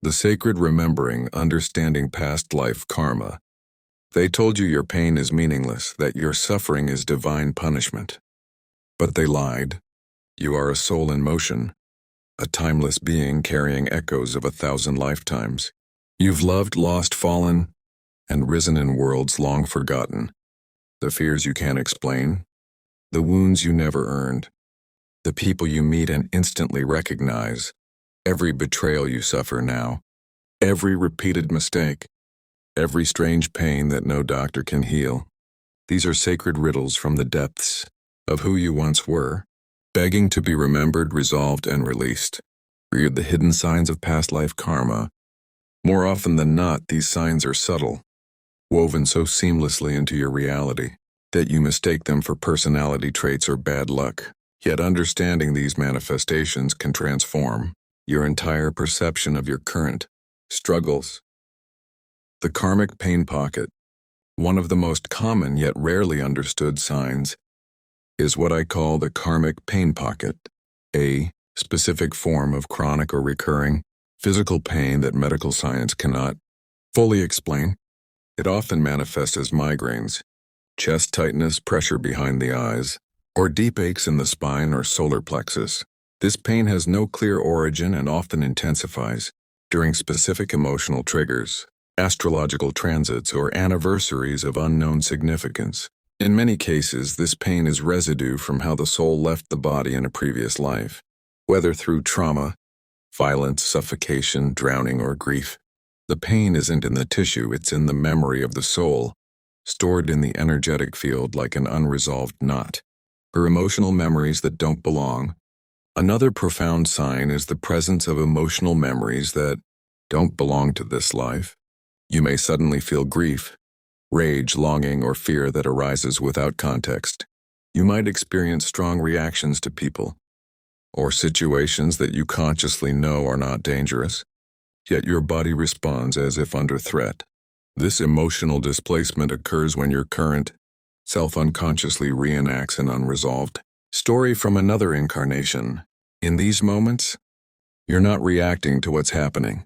The sacred remembering, understanding past life karma. They told you your pain is meaningless, that your suffering is divine punishment. But they lied. You are a soul in motion, a timeless being carrying echoes of 1,000 lifetimes. You've loved, lost, fallen, and risen in worlds long forgotten. The fears you can't explain, the wounds you never earned, the people you meet and instantly recognize, every betrayal you suffer now, every repeated mistake, every strange pain that no doctor can heal. These are sacred riddles from the depths of who you once were, begging to be remembered, resolved, and released. Read the hidden signs of past life karma. More often than not, these signs are subtle, woven so seamlessly into your reality that you mistake them for personality traits or bad luck. Yet understanding these manifestations can transform your entire perception of your current struggles. The Karmic Pain Pocket, one of the most common yet rarely understood signs, is what I call the Karmic Pain Pocket, a specific form of chronic or recurring physical pain that medical science cannot fully explain. It often manifests as migraines, chest tightness, pressure behind the eyes, or deep aches in the spine or solar plexus. This pain has no clear origin and often intensifies during specific emotional triggers, astrological transits, or anniversaries of unknown significance. In many cases, this pain is residue from how the soul left the body in a previous life, whether through trauma, violence, suffocation, drowning, or grief. The pain isn't in the tissue, it's in the memory of the soul, stored in the energetic field like an unresolved knot. Her emotional memories that don't belong. Another profound sign is the presence of emotional memories that don't belong to this life. You may suddenly feel grief, rage, longing, or fear that arises without context. You might experience strong reactions to people or situations that you consciously know are not dangerous, yet your body responds as if under threat. This emotional displacement occurs when your current self unconsciously reenacts an unresolved story from another incarnation. In these moments, you're not reacting to what's happening.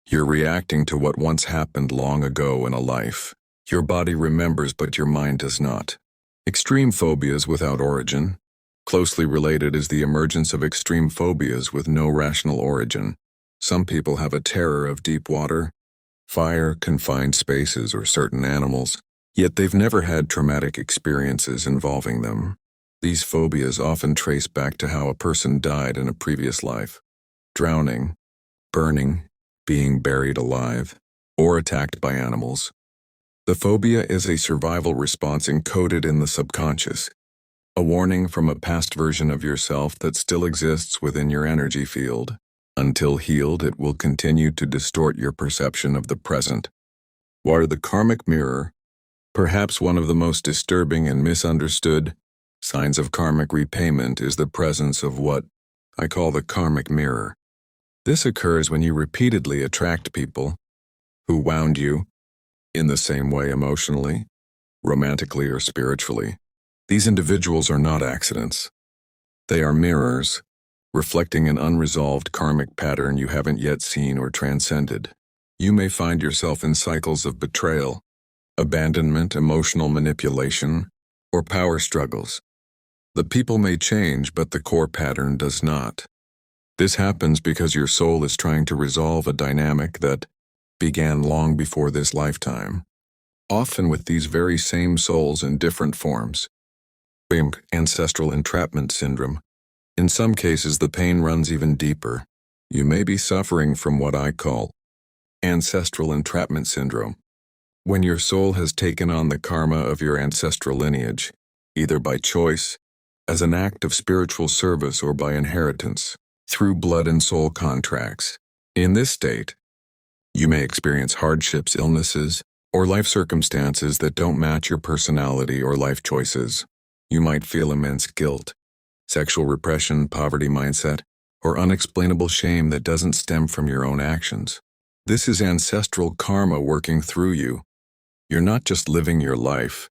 You're reacting to what once happened long ago in a life. Your body remembers, but your mind does not. Extreme phobias without origin. Closely related is the emergence of extreme phobias with no rational origin. Some people have a terror of deep water, fire, confined spaces, or certain animals, yet they've never had traumatic experiences involving them. These phobias often trace back to how a person died in a previous life: drowning, burning, being buried alive, or attacked by animals. The phobia is a survival response encoded in the subconscious, a warning from a past version of yourself that still exists within your energy field. Until healed, it will continue to distort your perception of the present. While the karmic mirror, perhaps one of the most disturbing and misunderstood signs of karmic repayment, is the presence of what I call the karmic mirror. This occurs when you repeatedly attract people who wound you in the same way emotionally, romantically, or spiritually. These individuals are not accidents. They are mirrors, reflecting an unresolved karmic pattern you haven't yet seen or transcended. You may find yourself in cycles of betrayal, abandonment, emotional manipulation, or power struggles. The people may change, but the core pattern does not. This happens because your soul is trying to resolve a dynamic that began long before this lifetime, often with these very same souls in different forms. Ancestral entrapment syndrome. In some cases, the pain runs even deeper. You may be suffering from what I call ancestral entrapment syndrome, when your soul has taken on the karma of your ancestral lineage, either by choice, as an act of spiritual service, or by inheritance, through blood and soul contracts. In this state, you may experience hardships, illnesses, or life circumstances that don't match your personality or life choices. You might feel immense guilt, sexual repression, poverty mindset, or unexplainable shame that doesn't stem from your own actions. This is ancestral karma working through you. You're not just living your life,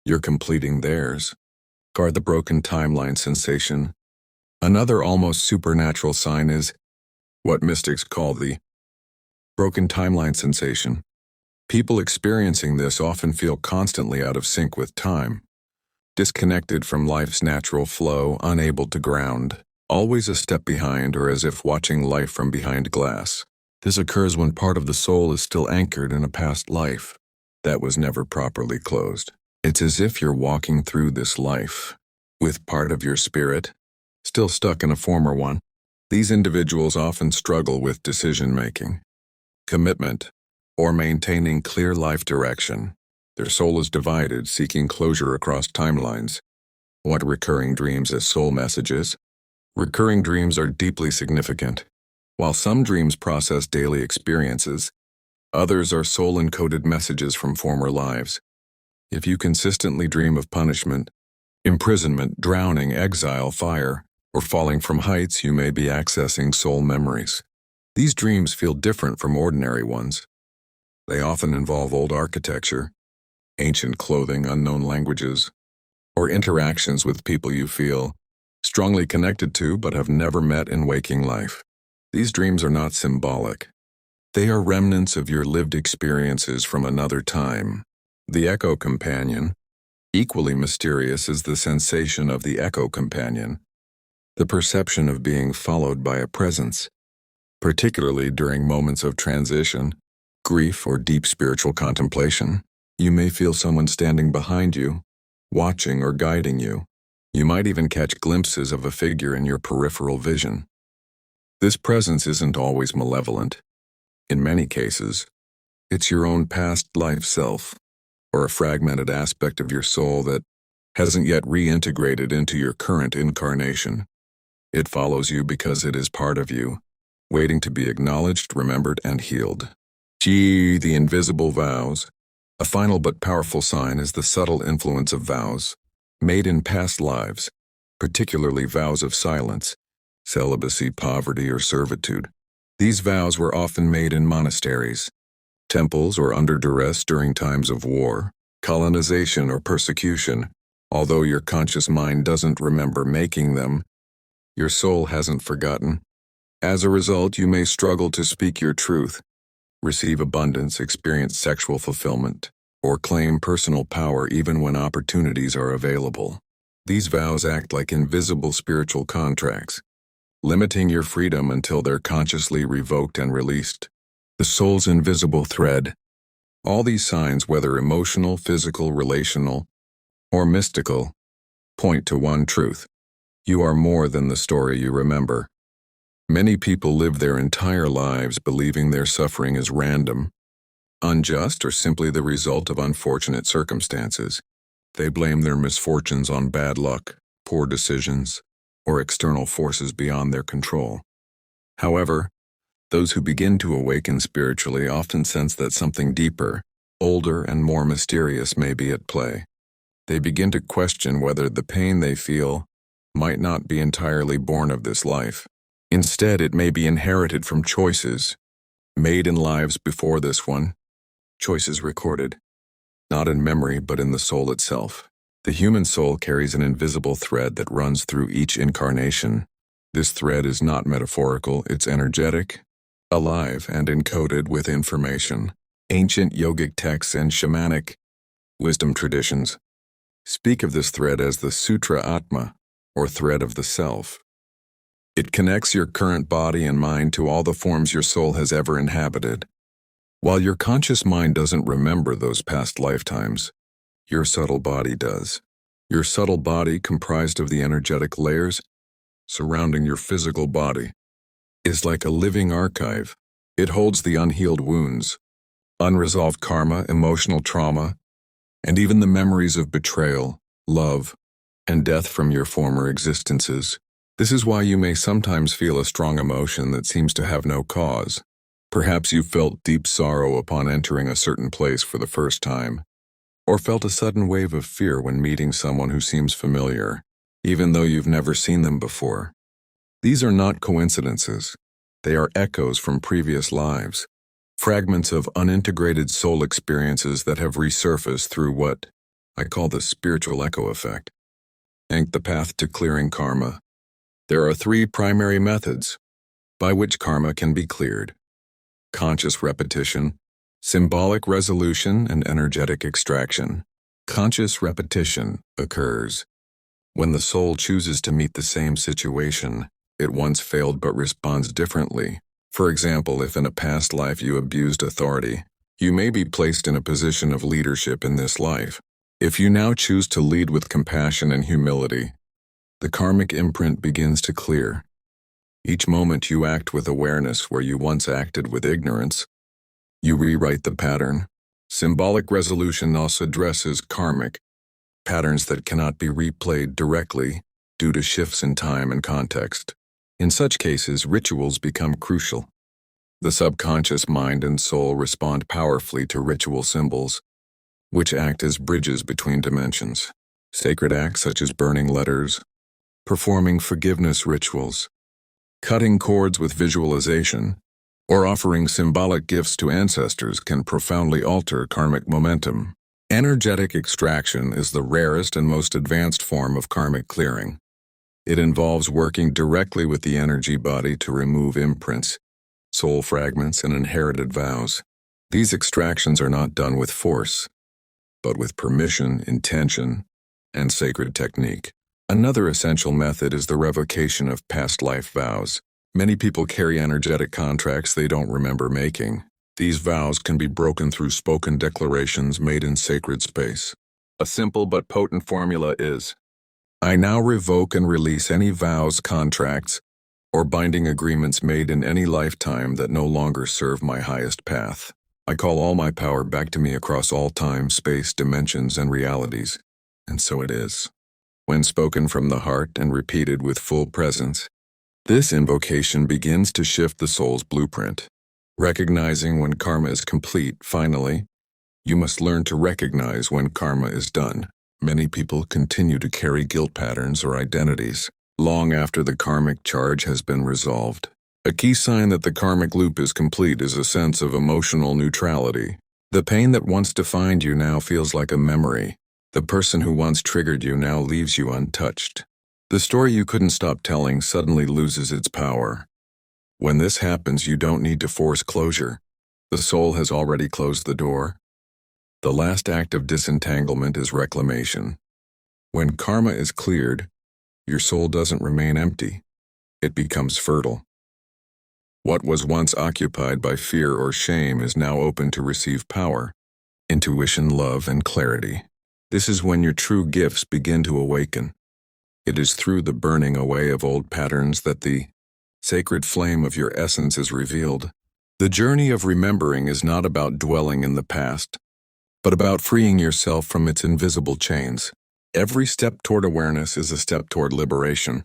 you're completing theirs. Guard the broken timeline sensation. Another almost supernatural sign is what mystics call the Broken timeline sensation. People experiencing this often feel constantly out of sync with time, disconnected from life's natural flow, unable to ground, always a step behind or as if watching life from behind glass. This occurs when part of the soul is still anchored in a past life that was never properly closed. It's as if you're walking through this life with part of your spirit still stuck in a former one. These individuals often struggle with decision-making, commitment, or maintaining clear life direction. Their soul is divided, seeking closure across timelines. What recurring dreams as soul messages? Recurring dreams are deeply significant. While some dreams process daily experiences, others are soul-encoded messages from former lives. If you consistently dream of punishment, imprisonment, drowning, exile, fire, or falling from heights, you may be accessing soul memories. These dreams feel different from ordinary ones. They often involve old architecture, ancient clothing, unknown languages, or interactions with people you feel strongly connected to but have never met in waking life. These dreams are not symbolic. They are remnants of your lived experiences from another time. The echo companion. Equally mysterious is the sensation of the echo companion, the perception of being followed by a presence, particularly during moments of transition, grief, or deep spiritual contemplation. You may feel someone standing behind you, watching or guiding you. You might even catch glimpses of a figure in your peripheral vision. This presence isn't always malevolent. In many cases, it's your own past life self, or a fragmented aspect of your soul that hasn't yet reintegrated into your current incarnation. It follows you because it is part of you, waiting to be acknowledged, remembered, and healed. G. The invisible vows. A final but powerful sign is the subtle influence of vows, made in past lives, particularly vows of silence, celibacy, poverty, or servitude. These vows were often made in monasteries, temples, or under duress during times of war, colonization, or persecution. Although your conscious mind doesn't remember making them, your soul hasn't forgotten. As a result, you may struggle to speak your truth, receive abundance, experience sexual fulfillment, or claim personal power even when opportunities are available. These vows act like invisible spiritual contracts, limiting your freedom until they're consciously revoked and released. The soul's invisible thread. All these signs, whether emotional, physical, relational, or mystical, point to one truth. You are more than the story you remember. Many people live their entire lives believing their suffering is random, unjust, or simply the result of unfortunate circumstances. They blame their misfortunes on bad luck, poor decisions, or external forces beyond their control. However, those who begin to awaken spiritually often sense that something deeper, older, and more mysterious may be at play. They begin to question whether the pain they feel might not be entirely born of this life. Instead, it may be inherited from choices made in lives before this one, choices recorded, not in memory but in the soul itself. The human soul carries an invisible thread that runs through each incarnation. This thread is not metaphorical, it's energetic, alive, and encoded with information. Ancient yogic texts and shamanic wisdom traditions speak of this thread as the Sutra Atma, or thread of the self. It connects your current body and mind to all the forms your soul has ever inhabited. While your conscious mind doesn't remember those past lifetimes, your subtle body does. Your subtle body, comprised of the energetic layers surrounding your physical body, is like a living archive. It holds the unhealed wounds, unresolved karma, emotional trauma, and even the memories of betrayal, love, and death from your former existences. This is why you may sometimes feel a strong emotion that seems to have no cause. Perhaps you felt deep sorrow upon entering a certain place for the first time, or felt a sudden wave of fear when meeting someone who seems familiar, even though you've never seen them before. These are not coincidences. They are echoes from previous lives, fragments of unintegrated soul experiences that have resurfaced through what I call the spiritual echo effect. The path to clearing karma. There are 3 primary methods by which karma can be cleared. conscious repetition, symbolic resolution, and energetic extraction. Conscious repetition occurs when the soul chooses to meet the same situation it once failed but responds differently. For example, if in a past life you abused authority, you may be placed in a position of leadership in this life. If you now choose to lead with compassion and humility, the karmic imprint begins to clear. Each moment you act with awareness where you once acted with ignorance, you rewrite the pattern. Symbolic resolution also addresses karmic patterns that cannot be replayed directly due to shifts in time and context. In such cases, rituals become crucial. The subconscious mind and soul respond powerfully to ritual symbols, which act as bridges between dimensions. Sacred acts such as burning letters, performing forgiveness rituals, cutting cords with visualization, or offering symbolic gifts to ancestors can profoundly alter karmic momentum. Energetic extraction is the rarest and most advanced form of karmic clearing. It involves working directly with the energy body to remove imprints, soul fragments, and inherited vows. These extractions are not done with force, but with permission, intention, and sacred technique. Another essential method is the revocation of past life vows. Many people carry energetic contracts they don't remember making. These vows can be broken through spoken declarations made in sacred space. A simple but potent formula is, I now revoke and release any vows, contracts, or binding agreements made in any lifetime that no longer serve my highest path. I call all my power back to me across all time, space, dimensions, and realities. And so it is. When spoken from the heart and repeated with full presence, this invocation begins to shift the soul's blueprint. Recognizing when karma is complete, finally, you must learn to recognize when karma is done. Many people continue to carry guilt patterns or identities long after the karmic charge has been resolved. A key sign that the karmic loop is complete is a sense of emotional neutrality. The pain that once defined you now feels like a memory. The person who once triggered you now leaves you untouched. The story you couldn't stop telling suddenly loses its power. When this happens, you don't need to force closure. The soul has already closed the door. The last act of disentanglement is reclamation. When karma is cleared, your soul doesn't remain empty. It becomes fertile. What was once occupied by fear or shame is now open to receive power, intuition, love, and clarity. This is when your true gifts begin to awaken. It is through the burning away of old patterns that the sacred flame of your essence is revealed. The journey of remembering is not about dwelling in the past, but about freeing yourself from its invisible chains. Every step toward awareness is a step toward liberation.